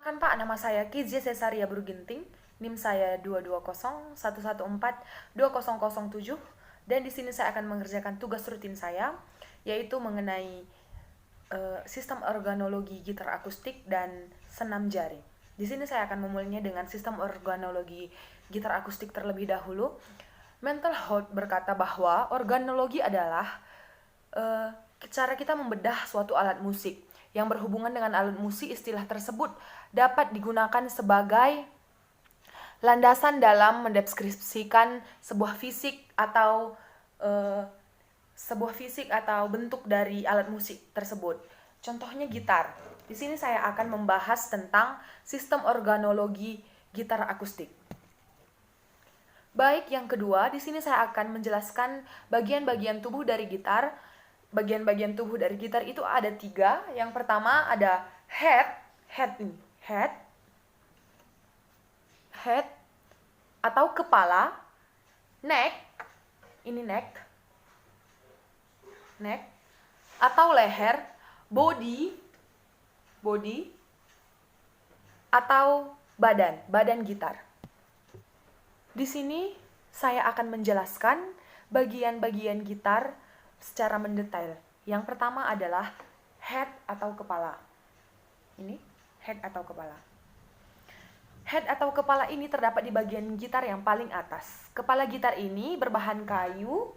Kan Pak, nama saya Kizia Cesaria Bruginting, NIM saya 22011142007, dan di sini saya akan mengerjakan tugas rutin saya, yaitu mengenai sistem organologi gitar akustik dan senam jari. Di sini saya akan memulainya dengan sistem organologi gitar akustik terlebih dahulu. Mental Health berkata bahwa organologi adalah cara kita membedah suatu alat musik. Yang berhubungan dengan alat musik, istilah tersebut dapat digunakan sebagai landasan dalam mendeskripsikan sebuah fisik atau bentuk dari alat musik tersebut. Contohnya gitar. Di sini saya akan membahas tentang sistem organologi gitar akustik. Baik, yang kedua, di sini saya akan menjelaskan bagian-bagian tubuh dari gitar. Bagian-bagian tubuh dari gitar itu ada 3. Yang pertama ada head atau kepala, neck atau leher, body atau badan gitar. Di sini saya akan menjelaskan bagian-bagian gitar secara mendetail. Yang pertama adalah head atau kepala. Ini head atau kepala. Head atau kepala ini terdapat di bagian gitar yang paling atas. Kepala gitar ini berbahan kayu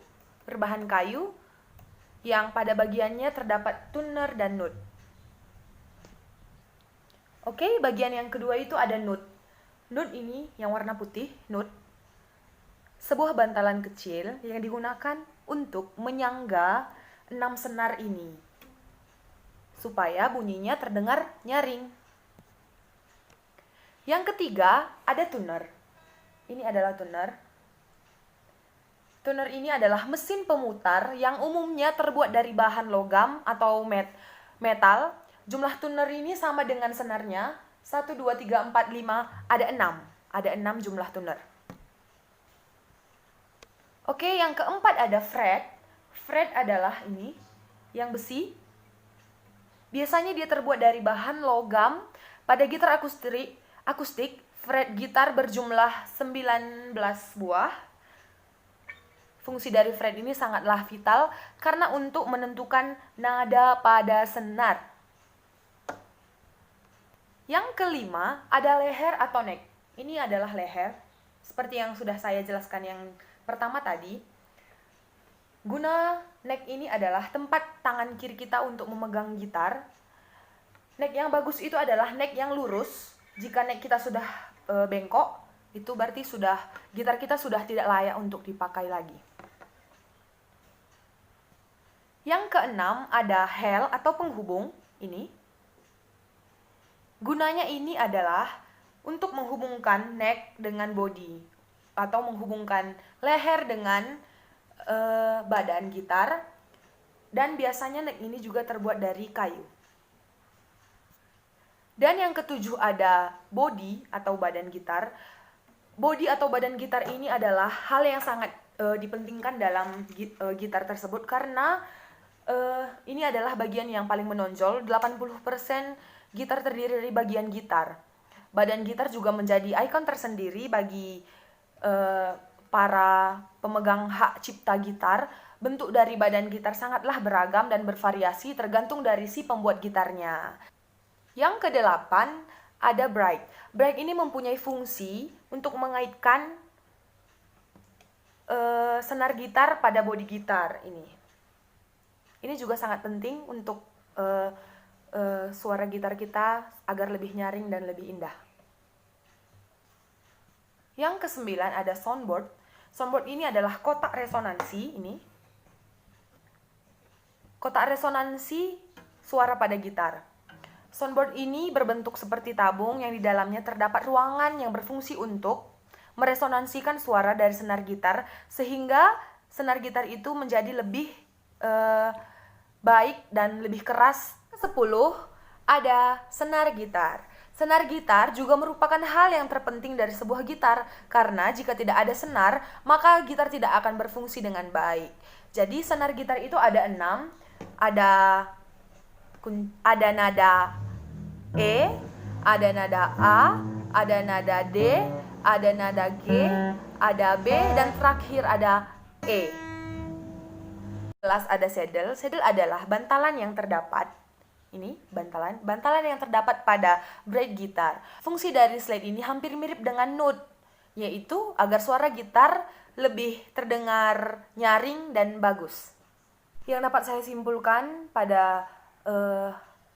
yang pada bagiannya terdapat tuner dan nut. Oke, bagian yang kedua itu ada nut. Nut ini yang warna putih, nut. Sebuah bantalan kecil yang digunakan untuk menyangga 6 senar ini, supaya bunyinya terdengar nyaring. Yang ketiga, ada tuner. Ini adalah tuner. Tuner ini adalah mesin pemutar yang umumnya terbuat dari bahan logam atau metal. Jumlah tuner ini sama dengan senarnya. 1, 2, 3, 4, 5, ada 6. Ada 6 jumlah tuner. Oke, yang keempat ada fret. Fret adalah ini, yang besi. Biasanya dia terbuat dari bahan logam. Pada gitar akustik, fret gitar berjumlah 19 buah. Fungsi dari fret ini sangatlah vital karena untuk menentukan nada pada senar. Yang kelima ada leher atau neck. Ini adalah leher, seperti yang sudah saya jelaskan yang pertama tadi. Guna neck ini adalah tempat tangan kiri kita untuk memegang gitar. Neck yang bagus itu adalah neck yang lurus. Jika neck kita sudah bengkok, itu berarti gitar kita sudah tidak layak untuk dipakai lagi. Yang keenam ada hell atau penghubung. Ini gunanya ini adalah untuk menghubungkan neck dengan body, atau menghubungkan leher dengan badan gitar. Dan biasanya neck ini juga terbuat dari kayu. Dan yang ketujuh ada body atau badan gitar. Body atau badan gitar ini adalah hal yang sangat dipentingkan dalam gitar tersebut, karena ini adalah bagian yang paling menonjol. 80% gitar terdiri dari bagian gitar. Badan gitar juga menjadi ikon tersendiri bagi para pemegang hak cipta gitar. Bentuk dari badan gitar sangatlah beragam dan bervariasi tergantung dari si pembuat gitarnya. Yang kedelapan ada bright. Bright ini mempunyai fungsi untuk mengaitkan senar gitar pada bodi gitar ini. Ini juga sangat penting untuk suara gitar kita agar lebih nyaring dan lebih indah. Yang kesembilan ada soundboard. Soundboard ini adalah kotak resonansi ini. Kotak resonansi suara pada gitar. Soundboard ini berbentuk seperti tabung yang di dalamnya terdapat ruangan yang berfungsi untuk meresonansikan suara dari senar gitar, sehingga senar gitar itu menjadi lebih baik dan lebih keras. 10 ada senar gitar. Senar gitar juga merupakan hal yang terpenting dari sebuah gitar, karena jika tidak ada senar, maka gitar tidak akan berfungsi dengan baik. Jadi senar gitar itu ada 6. Ada nada E, ada nada A, ada nada D, ada nada G, ada B, dan terakhir ada E. Kelas ada saddle. Saddle adalah bantalan yang terdapat bantalan yang terdapat pada braid gitar. Fungsi dari slide ini hampir mirip dengan note, yaitu agar suara gitar lebih terdengar nyaring dan bagus. Yang dapat saya simpulkan pada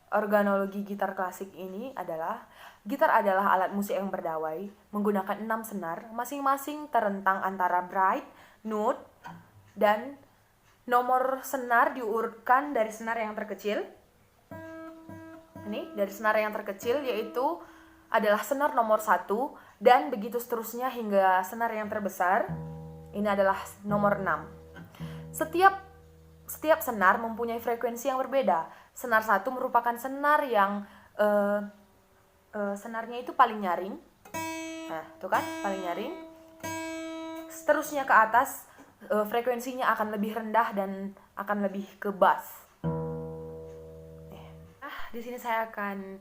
organologi gitar klasik ini adalah gitar adalah alat musik yang berdawai menggunakan 6 senar, masing-masing terentang antara braid, note, dan nomor senar diurutkan dari senar yang terkecil. Ini dari senar yang terkecil, yaitu adalah senar nomor 1, dan begitu seterusnya hingga senar yang terbesar. Ini adalah nomor 6. Setiap senar mempunyai frekuensi yang berbeda. Senar 1 merupakan senar yang senarnya itu paling nyaring. Nah, itu kan paling nyaring. Seterusnya ke atas frekuensinya akan lebih rendah dan akan lebih ke bass. Di sini saya akan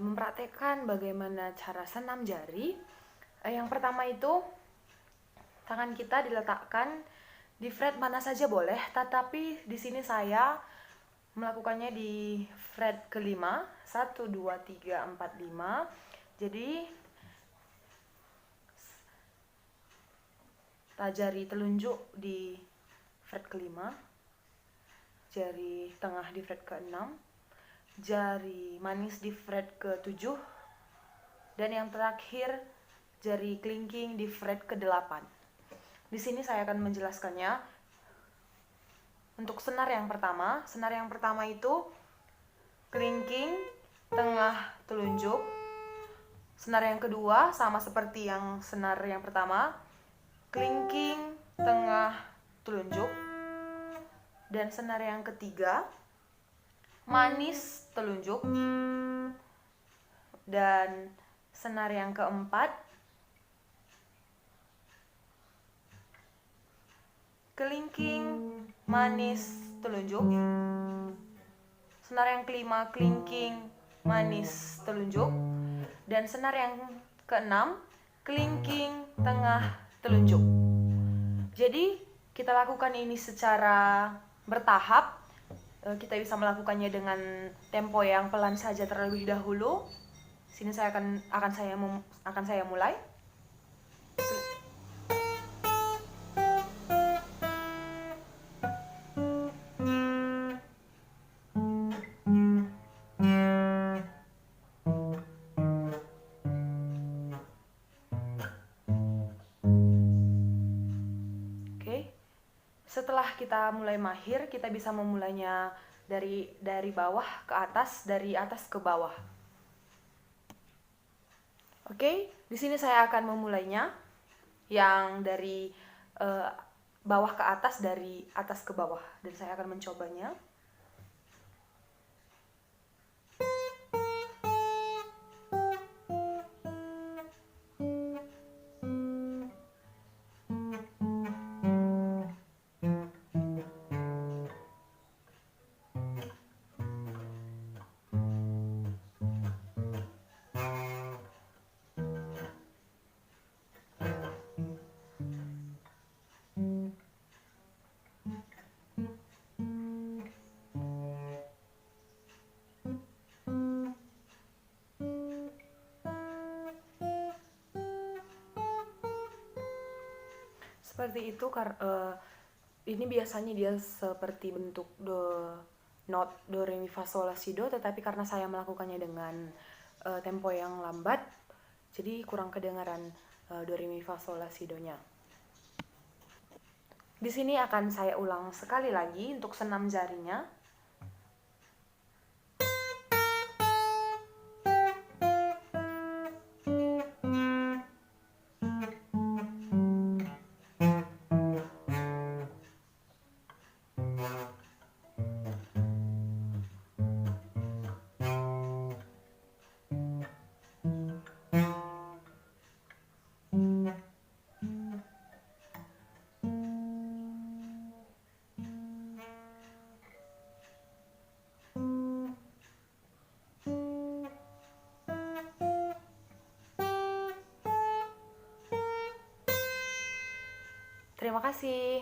mempraktekkan bagaimana cara senam jari. Yang pertama itu tangan kita diletakkan di fret mana saja boleh, tetapi di sini saya melakukannya di fret kelima, 1, 2, 3, 4, 5. Jadi jari telunjuk di fret kelima, jari tengah di fret keenam, jari manis di fret ke-7, dan yang terakhir jari kelingking di fret ke-8. Di sini saya akan menjelaskannya. Untuk senar yang pertama itu kelingking, tengah, telunjuk. Senar yang kedua sama seperti yang senar yang pertama, kelingking, tengah, telunjuk. Dan senar yang ketiga, manis, telunjuk. Dan senar yang keempat, kelingking, manis, telunjuk. Senar yang kelima, kelingking, manis, telunjuk. Dan senar yang keenam, kelingking, tengah, telunjuk. Jadi kita lakukan ini secara bertahap. Kita bisa melakukannya dengan tempo yang pelan saja terlebih dahulu. Sini saya akan saya mulai. Setelah kita mulai mahir, kita bisa memulainya dari bawah ke atas, dari atas ke bawah. Oke, di sini saya akan memulainya yang dari bawah ke atas, dari atas ke bawah, dan saya akan mencobanya. Seperti itu, ini biasanya dia seperti bentuk not do re mi fa sol la si do, tetapi karena saya melakukannya dengan tempo yang lambat, jadi kurang kedengaran do re mi fa sol la si do nya. Di sini akan saya ulang sekali lagi untuk senam jarinya. Terima kasih.